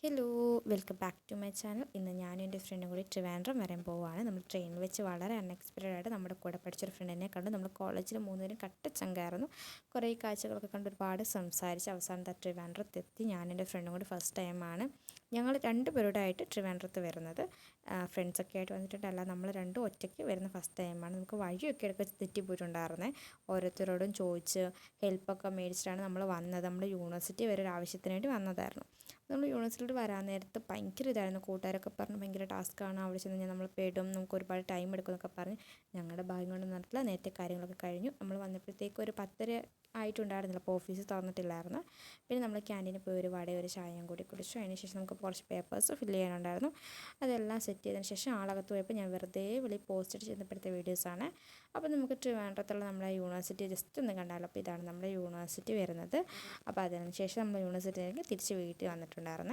Hello, welcome back to my channel. ഇന്ന് ഞാനും എൻ്റെ ഫ്രണ്ടും കൂടി ട്രിവാൻഡ്രം വരാൻ പോവുകയാണ്. നമ്മൾ ട്രെയിനിൽ വെച്ച് വളരെ അൺഎക്സ്പെക്റ്റഡ് ആയിട്ട് നമ്മുടെ കൂടെ പഠിച്ചൊരു ഫ്രണ്ടിനെ കണ്ടു. നമ്മൾ കോളേജിൽ മൂന്നുപേരും കട്ടച്ചങ്കായിരുന്നു. കുറേ കാഴ്ചകളൊക്കെ കണ്ട് ഒരുപാട് സംസാരിച്ച് അവസാനത്തെ ട്രിവാൻഡ്രത്തെത്തി. ഞാനും എൻ്റെ ഫ്രണ്ടും കൂടി ഫസ്റ്റ് ടൈമാണ് ഞങ്ങൾ രണ്ടുപേരുടെ ആയിട്ട് ട്രിവാൻഡ്രത്ത് വരുന്നത്. ഫ്രണ്ട്സൊക്കെ ആയിട്ട് വന്നിട്ടുണ്ട്. അല്ല, നമ്മൾ രണ്ടും ഒറ്റയ്ക്ക് വരുന്ന ഫസ്റ്റ് ടൈമാണ്. നമുക്ക് വഴിയൊക്കെ ഇടയ്ക്ക് തെറ്റിപ്പോയിട്ടുണ്ടായിരുന്നേ. ഓരോരുത്തരോടും ചോദിച്ച് ഹെൽപ്പൊക്കെ മേടിച്ചിട്ടാണ് നമ്മൾ വന്നത്. നമ്മൾ യൂണിവേഴ്സിറ്റി വരെ ഒരു ആവശ്യത്തിന് വേണ്ടി വന്നതായിരുന്നു. നമ്മൾ യൂണിവേഴ്സിറ്റിയിൽ വരാൻ നേരത്ത് ഭയങ്കര ഇതായിരുന്നു. കൂട്ടുകാരൊക്കെ പറഞ്ഞ് ഭയങ്കര ടാസ്ക്കാണ്, അവിടെ ചെന്ന് കഴിഞ്ഞാൽ നമ്മൾ പെടും, നമുക്ക് ഒരുപാട് ടൈം എടുക്കും എന്നൊക്കെ പറഞ്ഞ്. ഞങ്ങളുടെ ഭാഗ്യം കൊണ്ട് നടത്തില്ല. നേരത്തെ കാര്യങ്ങളൊക്കെ കഴിഞ്ഞു. നമ്മൾ വന്നപ്പോഴത്തേക്ക് ഒരു 10:30 ആയിട്ടുണ്ടായിരുന്നില്ല. അപ്പോൾ ഓഫീസ് തുറന്നിട്ടില്ലായിരുന്നു. പിന്നെ നമ്മൾ ക്യാൻറ്റീനിൽ പോയി ഒരു വടയും ഒരു ചായയും കൂടി കുടിച്ചു. അതിന് ശേഷം നമുക്ക് കുറച്ച് പേപ്പേഴ്സ് ഫില്ല് ചെയ്യാനുണ്ടായിരുന്നു. അതെല്ലാം സെറ്റ് ചെയ്തതിന് ശേഷം ആളകത്ത് പോയപ്പോൾ ഞാൻ വെറുതെ പോസ്റ്റ് ഇട്ട് ചെന്നപ്പോഴത്തെ വീഡിയോസാണ്. അപ്പോൾ നമുക്ക് ട്രിവാൻഡ്രത്തുള്ള നമ്മുടെ യൂണിവേഴ്സിറ്റി ജസ്റ്റ് ഒന്ന് കണ്ടാലോ. അപ്പോൾ ഇതാണ് നമ്മുടെ യൂണിവേഴ്സിറ്റി വരുന്നത്. അപ്പോൾ അതിന് ശേഷം നമ്മൾ യൂണിവേഴ്സിറ്റിയിലേക്ക് തിരിച്ച് വീട്ടിൽ വന്നിട്ടുണ്ടായിരുന്നു.